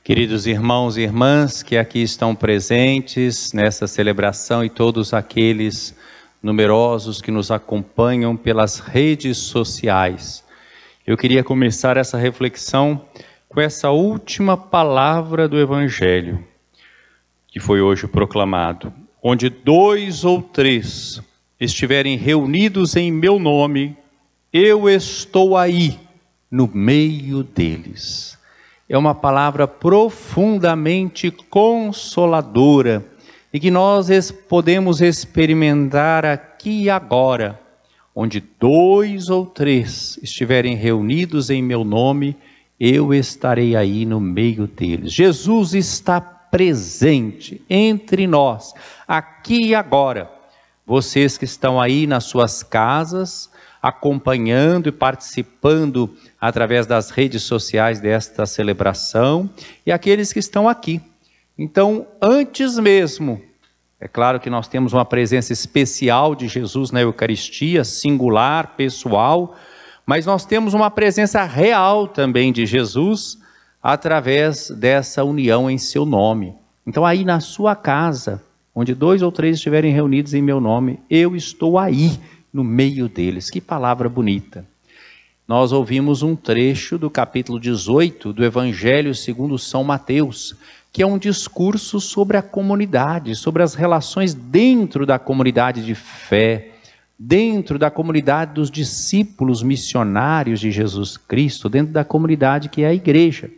Queridos irmãos e irmãs que aqui estão presentes nessa celebração e todos aqueles numerosos que nos acompanham pelas redes sociais, eu queria começar essa reflexão com essa última palavra do Evangelho, que foi hoje proclamado: onde 2 ou 3 estiverem reunidos em meu nome, eu estou aí no meio deles. É uma palavra profundamente consoladora e que nós podemos experimentar aqui e agora. Onde 2 ou 3 estiverem reunidos em meu nome, eu estarei aí no meio deles. Jesus está presente entre nós, aqui e agora. Vocês que estão aí nas suas casas, acompanhando e participando através das redes sociais desta celebração, e aqueles que estão aqui. Então, antes mesmo, é claro que nós temos uma presença especial de Jesus na Eucaristia, singular, pessoal, mas nós temos uma presença real também de Jesus através dessa união em seu nome. Então, aí na sua casa, onde 2 ou 3 estiverem reunidos em meu nome, eu estou aí no meio deles. Que palavra bonita. Nós ouvimos um trecho do capítulo 18 do Evangelho segundo São Mateus, que é um discurso sobre a comunidade, sobre as relações dentro da comunidade de fé, dentro da comunidade dos discípulos missionários de Jesus Cristo, dentro da comunidade que é a igreja.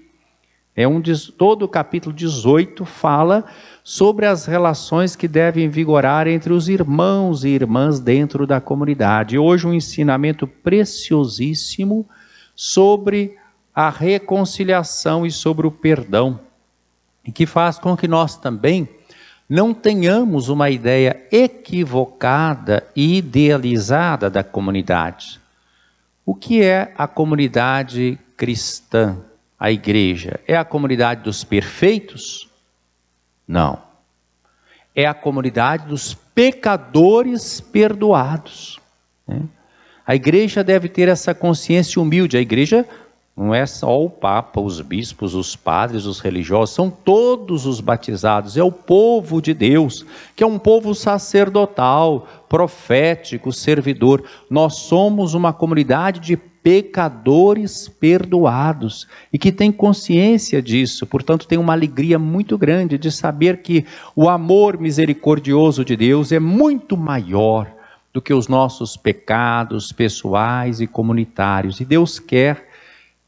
Todo o capítulo 18 fala sobre as relações que devem vigorar entre os irmãos e irmãs dentro da comunidade. Hoje um ensinamento preciosíssimo sobre a reconciliação e sobre o perdão, e que faz com que nós também não tenhamos uma ideia equivocada e idealizada da comunidade. O que é a comunidade cristã? A igreja é a comunidade dos perfeitos? Não. É a comunidade dos pecadores perdoados. A igreja deve ter essa consciência humilde. A igreja não é só o Papa, os bispos, os padres, os religiosos, são todos os batizados. É o povo de Deus, que é um povo sacerdotal, profético, servidor. Nós somos uma comunidade de pecadores perdoados e que tem consciência disso, portanto tem uma alegria muito grande de saber que o amor misericordioso de Deus é muito maior do que os nossos pecados pessoais e comunitários, e Deus quer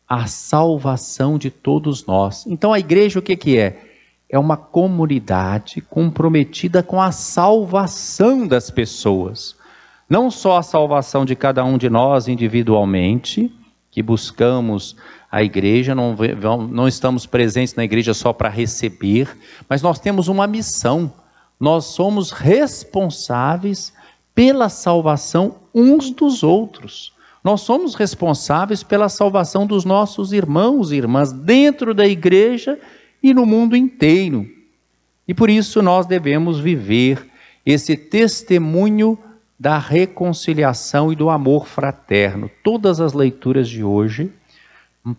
a salvação de todos nós. Então a igreja o que é? É uma comunidade comprometida com a salvação das pessoas. Não só a salvação de cada um de nós individualmente, que buscamos a igreja, não estamos presentes na igreja só para receber, mas nós temos uma missão. Nós somos responsáveis pela salvação uns dos outros. Nós somos responsáveis pela salvação dos nossos irmãos e irmãs dentro da igreja e no mundo inteiro. E por isso nós devemos viver esse testemunho da reconciliação e do amor fraterno. Todas as leituras de hoje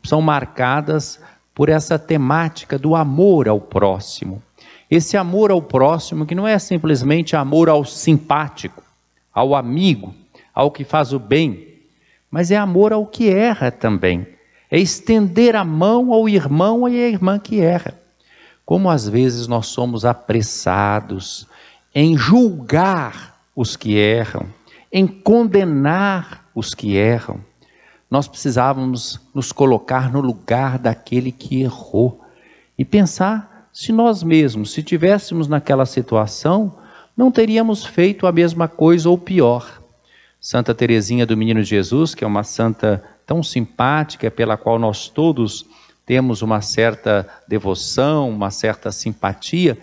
são marcadas por essa temática do amor ao próximo. Esse amor ao próximo que não é simplesmente amor ao simpático, ao amigo, ao que faz o bem, mas é amor ao que erra também. É estender a mão ao irmão e à irmã que erra. Como às vezes nós somos apressados em julgar os que erram, em condenar os que erram. Nós precisávamos nos colocar no lugar daquele que errou e pensar se nós mesmos, se tivéssemos naquela situação, não teríamos feito a mesma coisa ou pior. Santa Teresinha do Menino Jesus, que é uma santa tão simpática, pela qual nós todos temos uma certa devoção, uma certa simpatia,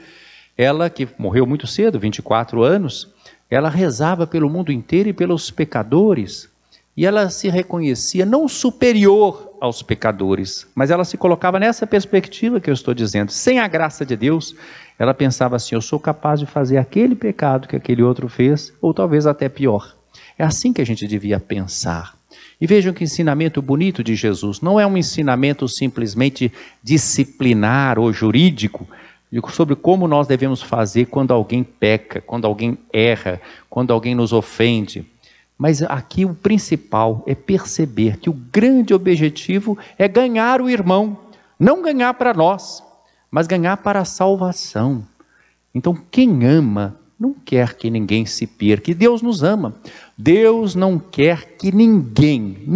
ela que morreu muito cedo, 24 anos, ela rezava pelo mundo inteiro e pelos pecadores, e ela se reconhecia não superior aos pecadores, mas ela se colocava nessa perspectiva que eu estou dizendo. Sem a graça de Deus, ela pensava assim: eu sou capaz de fazer aquele pecado que aquele outro fez, ou talvez até pior. É assim que a gente devia pensar. E vejam que ensinamento bonito de Jesus. Não é um ensinamento simplesmente disciplinar ou jurídico sobre como nós devemos fazer quando alguém peca, quando alguém erra, quando alguém nos ofende. Mas aqui o principal é perceber que o grande objetivo é ganhar o irmão. Não ganhar para nós, mas ganhar para a salvação. Então quem ama não quer que ninguém se perca. E Deus nos ama. Deus não quer que ninguém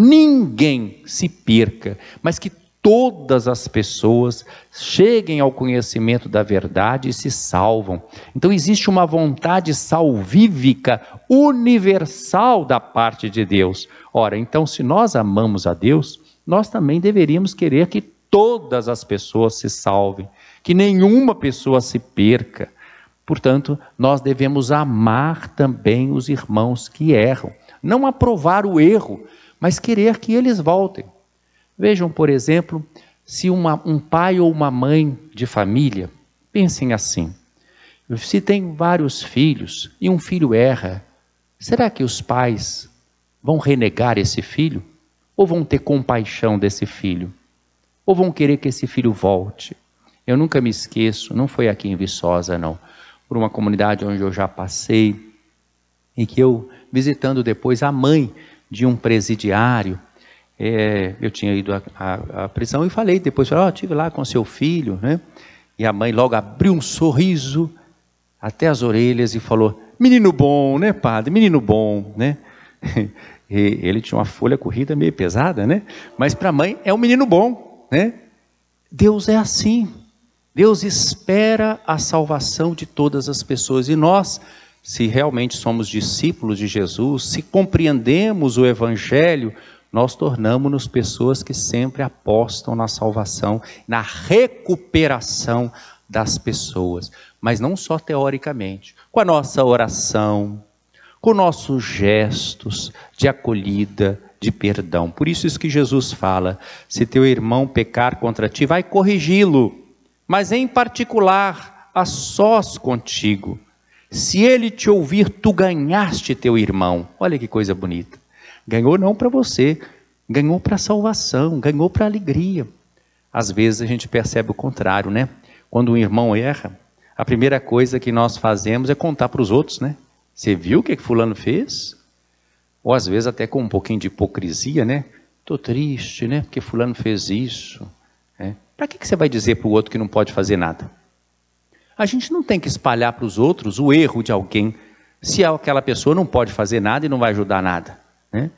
se perca, mas que todas as pessoas cheguem ao conhecimento da verdade e se salvam. Então existe uma vontade salvífica universal da parte de Deus. Ora, então se nós amamos a Deus, nós também deveríamos querer que todas as pessoas se salvem, que nenhuma pessoa se perca. Portanto, nós devemos amar também os irmãos que erram. Não aprovar o erro, mas querer que eles voltem. Vejam, por exemplo, se um pai ou uma mãe de família, pensem assim, se tem vários filhos e um filho erra, será que os pais vão renegar esse filho? Ou vão ter compaixão desse filho? Ou vão querer que esse filho volte? Eu nunca me esqueço, não foi aqui em Viçosa não, por uma comunidade onde eu já passei, e que eu, visitando depois a mãe de um presidiário, eu tinha ido à prisão e falei depois, estive lá com seu filho, né? E a mãe logo abriu um sorriso até as orelhas e falou, menino bom, né, padre, menino bom, né? E ele tinha uma folha corrida meio pesada, né? Mas para a mãe é um menino bom, né? Deus é assim. Deus espera a salvação de todas as pessoas. E nós, se realmente somos discípulos de Jesus, se compreendemos o Evangelho, nós tornamos-nos pessoas que sempre apostam na salvação, na recuperação das pessoas. Mas não só teoricamente, com a nossa oração, com nossos gestos de acolhida, de perdão. Por isso que Jesus fala, se teu irmão pecar contra ti, vai corrigi-lo. Mas em particular, a sós contigo. Se ele te ouvir, tu ganhaste teu irmão. Olha que coisa bonita. Ganhou não para você, ganhou para a salvação, ganhou para a alegria. Às vezes a gente percebe o contrário, né? Quando um irmão erra, a primeira coisa que nós fazemos é contar para os outros, né? Você viu o que fulano fez? Ou às vezes até com um pouquinho de hipocrisia, né? Estou triste, né? Porque fulano fez isso. Para que você vai dizer para o outro que não pode fazer nada? A gente não tem que espalhar para os outros o erro de alguém, se aquela pessoa não pode fazer nada e não vai ajudar nada, né?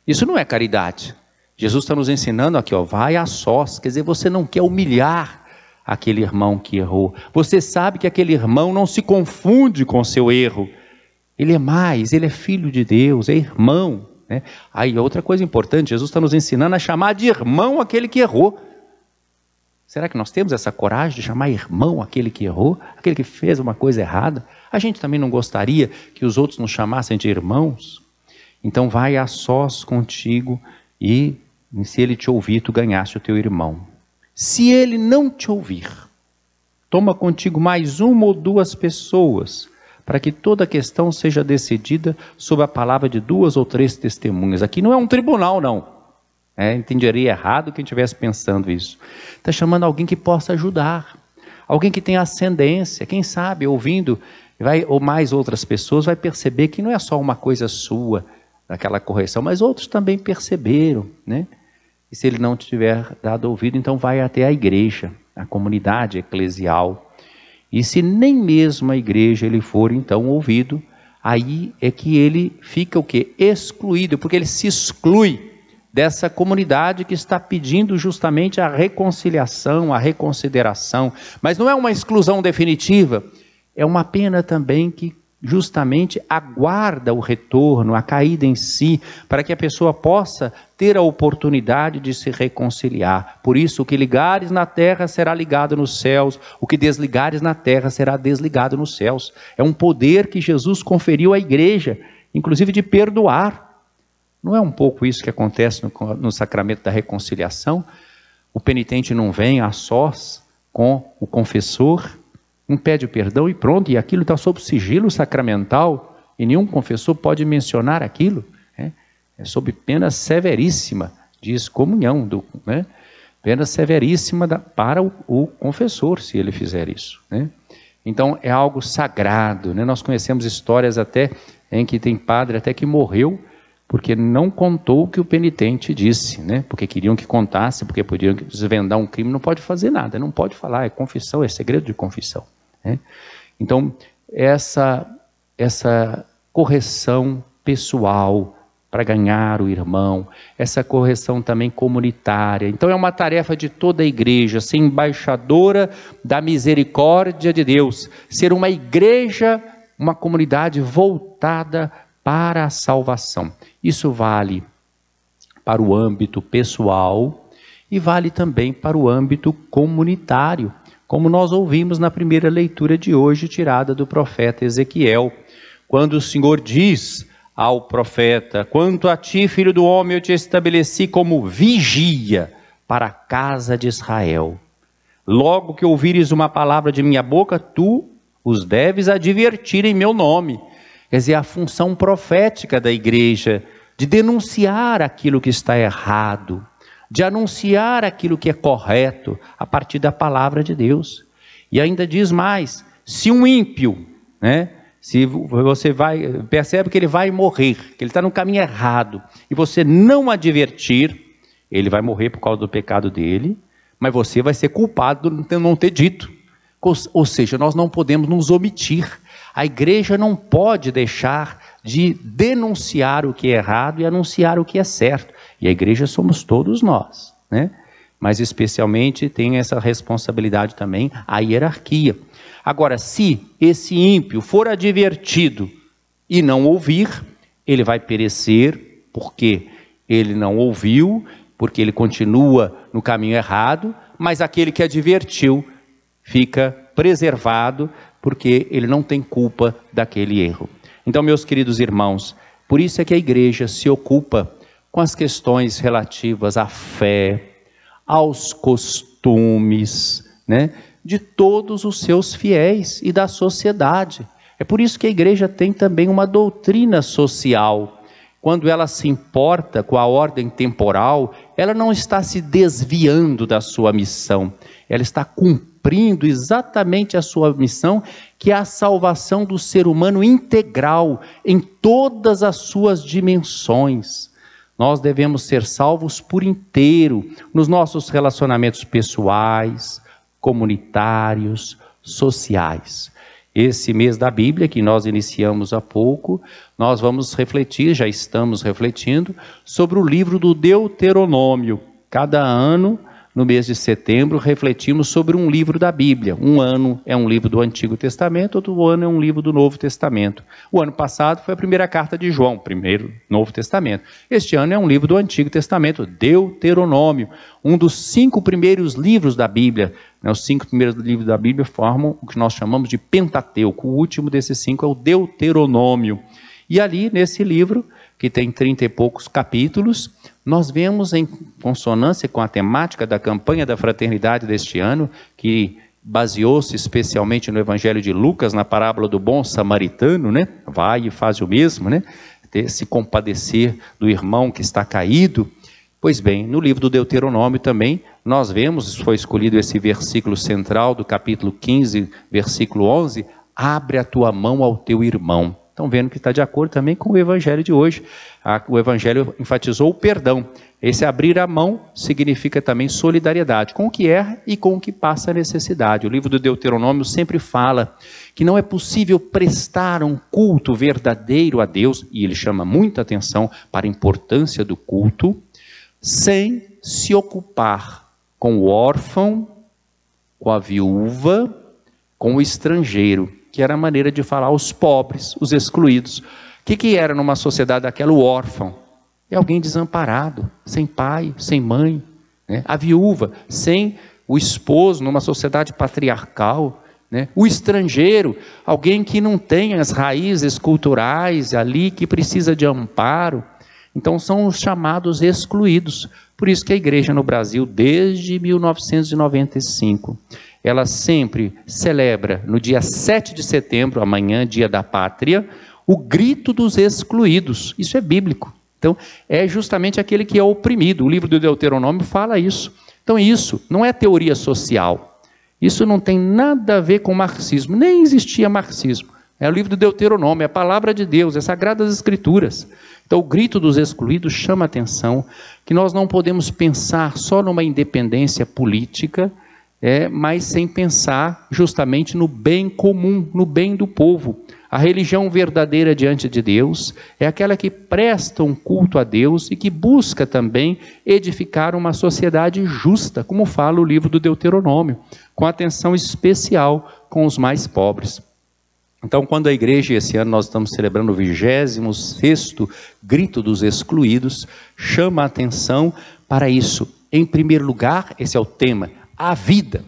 Isso não é caridade. Jesus está nos ensinando aqui, vai a sós, quer dizer, você não quer humilhar aquele irmão que errou. Você sabe que aquele irmão não se confunde com o seu erro. Ele é mais, ele é filho de Deus, é irmão, né? Aí outra coisa importante, Jesus está nos ensinando a chamar de irmão aquele que errou. Será que nós temos essa coragem de chamar irmão aquele que errou, aquele que fez uma coisa errada? A gente também não gostaria que os outros nos chamassem de irmãos? Então vai a sós contigo e se ele te ouvir, tu ganhaste o teu irmão. Se ele não te ouvir, toma contigo mais uma ou duas pessoas, para que toda a questão seja decidida sob a palavra de 2 ou 3 testemunhas. Aqui não é um tribunal, não. Entenderia errado quem estivesse pensando isso. Está chamando alguém que possa ajudar, alguém que tenha ascendência, quem sabe, ouvindo, ou mais outras pessoas, vai perceber que não é só uma coisa sua, daquela correção, mas outros também perceberam, né? E se ele não tiver dado ouvido, então vai até a igreja, a comunidade eclesial. E se nem mesmo a igreja ele for então ouvido, aí é que ele fica o quê? Excluído, porque ele se exclui dessa comunidade que está pedindo justamente a reconciliação, a reconsideração. Mas não é uma exclusão definitiva, é uma pena também que justamente aguarda o retorno, a caída em si, para que a pessoa possa ter a oportunidade de se reconciliar. Por isso, o que ligares na terra será ligado nos céus, o que desligares na terra será desligado nos céus. É um poder que Jesus conferiu à igreja, inclusive de perdoar. Não é um pouco isso que acontece no sacramento da reconciliação? O penitente não vem a sós com o confessor, não pede perdão e pronto, e aquilo está sob sigilo sacramental, e nenhum confessor pode mencionar aquilo. é sob pena severíssima de excomunhão, né? Pena severíssima para o confessor, se ele fizer isso, né? Então é algo sagrado, né? Nós conhecemos histórias até em que tem padre até que morreu porque não contou o que o penitente disse, né? Porque queriam que contasse, porque podiam desvendar um crime, não pode fazer nada, não pode falar, é confissão, é segredo de confissão, né? Então essa correção pessoal para ganhar o irmão, essa correção também comunitária. Então é uma tarefa de toda a igreja, ser embaixadora da misericórdia de Deus, ser uma igreja, uma comunidade voltada para a salvação. Isso vale para o âmbito pessoal e vale também para o âmbito comunitário, como nós ouvimos na primeira leitura de hoje, tirada do profeta Ezequiel, quando o Senhor diz ao profeta: quanto a ti, filho do homem, eu te estabeleci como vigia para a casa de Israel. Logo que ouvires uma palavra de minha boca, tu os deves advertir em meu nome. Quer dizer, a função profética da igreja de denunciar aquilo que está errado, de anunciar aquilo que é correto a partir da palavra de Deus. E ainda diz mais: se um ímpio, né, se você percebe que ele vai morrer, que ele está no caminho errado, e você não advertir, ele vai morrer por causa do pecado dele, mas você vai ser culpado de não ter dito. Ou seja, nós não podemos nos omitir. A igreja não pode deixar de denunciar o que é errado e anunciar o que é certo. E a igreja somos todos nós, né? Mas especialmente tem essa responsabilidade também a hierarquia. Agora, se esse ímpio for advertido e não ouvir, ele vai perecer, porque ele não ouviu, porque ele continua no caminho errado, mas aquele que advertiu fica preservado, porque ele não tem culpa daquele erro. Então, meus queridos irmãos, por isso é que a igreja se ocupa com as questões relativas à fé, aos costumes, né, de todos os seus fiéis e da sociedade. É por isso que a igreja tem também uma doutrina social. Quando ela se importa com a ordem temporal, ela não está se desviando da sua missão, ela está cumprindo exatamente a sua missão, que é a salvação do ser humano integral, em todas as suas dimensões. Nós devemos ser salvos por inteiro, nos nossos relacionamentos pessoais, comunitários, sociais. Esse mês da Bíblia, que nós iniciamos há pouco, nós vamos refletir, já estamos refletindo, sobre o livro do Deuteronômio. Cada ano, no mês de setembro, refletimos sobre um livro da Bíblia. Um ano é um livro do Antigo Testamento, outro ano é um livro do Novo Testamento. O ano passado foi a primeira carta de João, primeiro Novo Testamento. Este ano é um livro do Antigo Testamento, Deuteronômio, um dos 5 primeiros livros da Bíblia. Os 5 primeiros livros da Bíblia formam o que nós chamamos de Pentateuco. O último desses 5 é o Deuteronômio. E ali, nesse livro, que tem 30 e poucos capítulos, nós vemos, em consonância com a temática da campanha da fraternidade deste ano, que baseou-se especialmente no Evangelho de Lucas, na parábola do bom samaritano, né? Vai e faz o mesmo, né? Se compadecer do irmão que está caído. Pois bem, no livro do Deuteronômio também, nós vemos, foi escolhido esse versículo central do capítulo 15, versículo 11, abre a tua mão ao teu irmão. Estão vendo que está de acordo também com o Evangelho de hoje. O Evangelho enfatizou o perdão. Esse abrir a mão significa também solidariedade com o que é e com o que passa a necessidade. O livro do Deuteronômio sempre fala que não é possível prestar um culto verdadeiro a Deus, e ele chama muita atenção para a importância do culto, sem se ocupar com o órfão, com a viúva, com o estrangeiro, que era a maneira de falar aos pobres, os excluídos. O que era numa sociedade daquela o órfão? É alguém desamparado, sem pai, sem mãe, né? A viúva, sem o esposo, numa sociedade patriarcal, né? O estrangeiro, alguém que não tem as raízes culturais ali, que precisa de amparo. Então são os chamados excluídos. Por isso que a igreja no Brasil, desde 1995, ela sempre celebra no dia 7 de setembro, amanhã, dia da pátria, o grito dos excluídos. Isso é bíblico. Então, é justamente aquele que é oprimido. O livro do Deuteronômio fala isso. Então, isso não é teoria social. Isso não tem nada a ver com marxismo. Nem existia marxismo. É o livro do Deuteronômio, é a palavra de Deus, é Sagradas Escrituras. Então, o grito dos excluídos chama a atenção que nós não podemos pensar só numa independência política, mas sem pensar justamente no bem comum, no bem do povo. A religião verdadeira diante de Deus é aquela que presta um culto a Deus e que busca também edificar uma sociedade justa, como fala o livro do Deuteronômio, com atenção especial com os mais pobres. Então, quando a igreja, esse ano nós estamos celebrando o 26º Grito dos Excluídos, chama a atenção para isso. Em primeiro lugar, esse é o tema, a vida.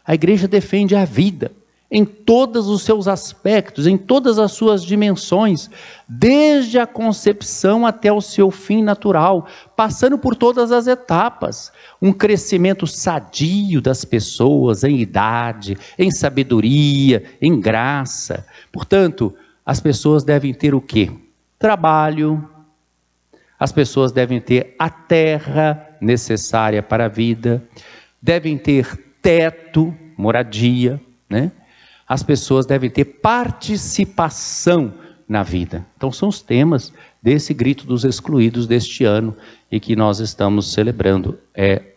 A igreja defende a vida em todos os seus aspectos, em todas as suas dimensões, desde a concepção até o seu fim natural, passando por todas as etapas, um crescimento sadio das pessoas em idade, em sabedoria, em graça. Portanto, as pessoas devem ter o quê? Trabalho, as pessoas devem ter a terra necessária para a vida, devem ter teto, moradia, né? As pessoas devem ter participação na vida. Então são os temas desse Grito dos Excluídos deste ano e que nós estamos celebrando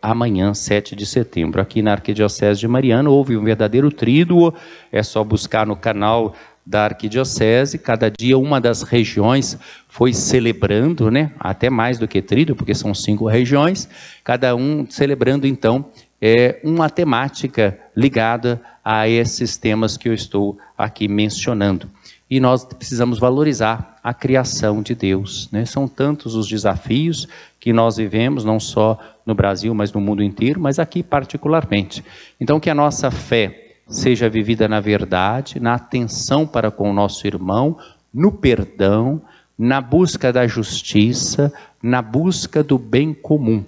amanhã, 7 de setembro. Aqui na Arquidiocese de Mariana houve um verdadeiro tríduo, é só buscar no canal da Arquidiocese, cada dia uma das regiões foi celebrando, né? Até mais do que tríduo, porque são 5 regiões, cada um celebrando então uma temática ligada a esses temas que eu estou aqui mencionando. E nós precisamos valorizar a criação de Deus, né? São tantos os desafios que nós vivemos, não só no Brasil, mas no mundo inteiro, mas aqui particularmente. Então, que a nossa fé seja vivida na verdade, na atenção para com o nosso irmão, no perdão, na busca da justiça, na busca do bem comum,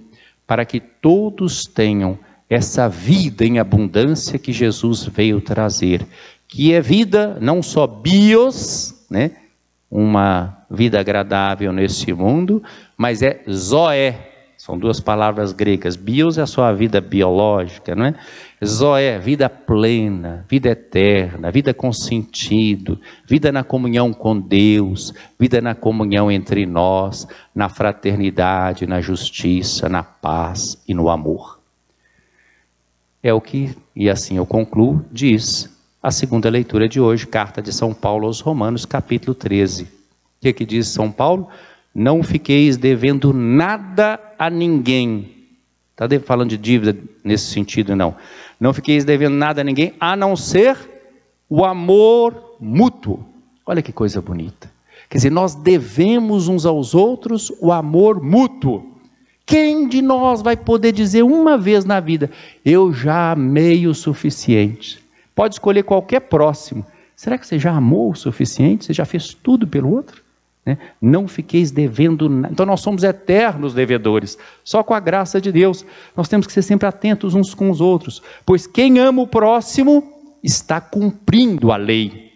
para que todos tenham essa vida em abundância que Jesus veio trazer, que é vida não só bios, né? Uma vida agradável nesse mundo, mas é zoé, são 2 palavras gregas. Bios é a sua vida biológica, não é? Zoé, vida plena, vida eterna, vida com sentido, vida na comunhão com Deus, vida na comunhão entre nós, na fraternidade, na justiça, na paz e no amor. É o que, e assim eu concluo, diz a segunda leitura de hoje, carta de São Paulo aos Romanos, capítulo 13. O que diz São Paulo? Não fiqueis devendo nada a ninguém. Está falando de dívida nesse sentido, não. Não fiqueis devendo nada a ninguém, a não ser o amor mútuo. Olha que coisa bonita. Quer dizer, nós devemos uns aos outros o amor mútuo. Quem de nós vai poder dizer uma vez na vida, eu já amei o suficiente? Pode escolher qualquer próximo. Será que você já amou o suficiente? Você já fez tudo pelo outro? Não fiqueis devendo nada. Então nós somos eternos devedores, só com a graça de Deus. Nós temos que ser sempre atentos uns com os outros, pois quem ama o próximo está cumprindo a lei.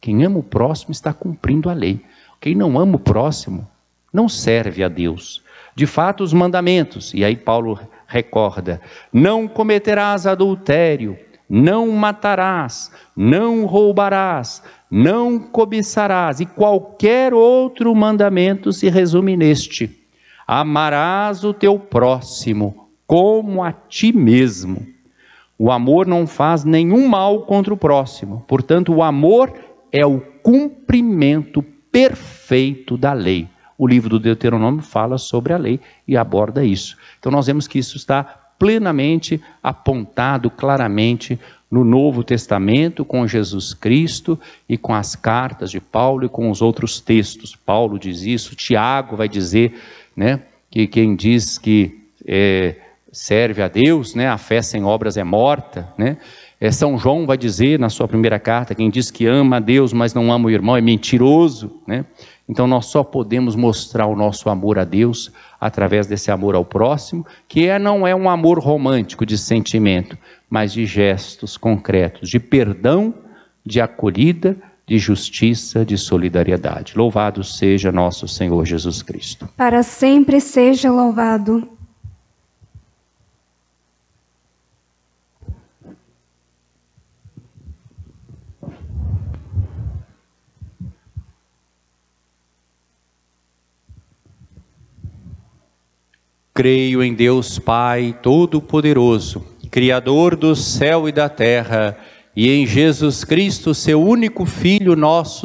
Quem ama o próximo está cumprindo a lei. Quem não ama o próximo não serve a Deus. De fato, os mandamentos, e aí Paulo recorda, não cometerás adultério, não matarás, não roubarás, não cobiçarás, e qualquer outro mandamento se resume neste: amarás o teu próximo como a ti mesmo. O amor não faz nenhum mal contra o próximo, portanto o amor é o cumprimento perfeito da lei. O livro do Deuteronômio fala sobre a lei e aborda isso. Então nós vemos que isso está plenamente apontado claramente no Novo Testamento, com Jesus Cristo e com as cartas de Paulo e com os outros textos. Paulo diz isso, Tiago vai dizer, né, que quem diz que serve a Deus, né, a fé sem obras é morta, né? São João vai dizer na sua primeira carta, quem diz que ama a Deus, mas não ama o irmão é mentiroso, né? Então nós só podemos mostrar o nosso amor a Deus através desse amor ao próximo, que não é um amor romântico de sentimento, mas de gestos concretos, de perdão, de acolhida, de justiça, de solidariedade. Louvado seja nosso Senhor Jesus Cristo. Para sempre seja louvado. Creio em Deus Pai Todo-Poderoso, Criador do céu e da terra, e em Jesus Cristo, seu único Filho, nosso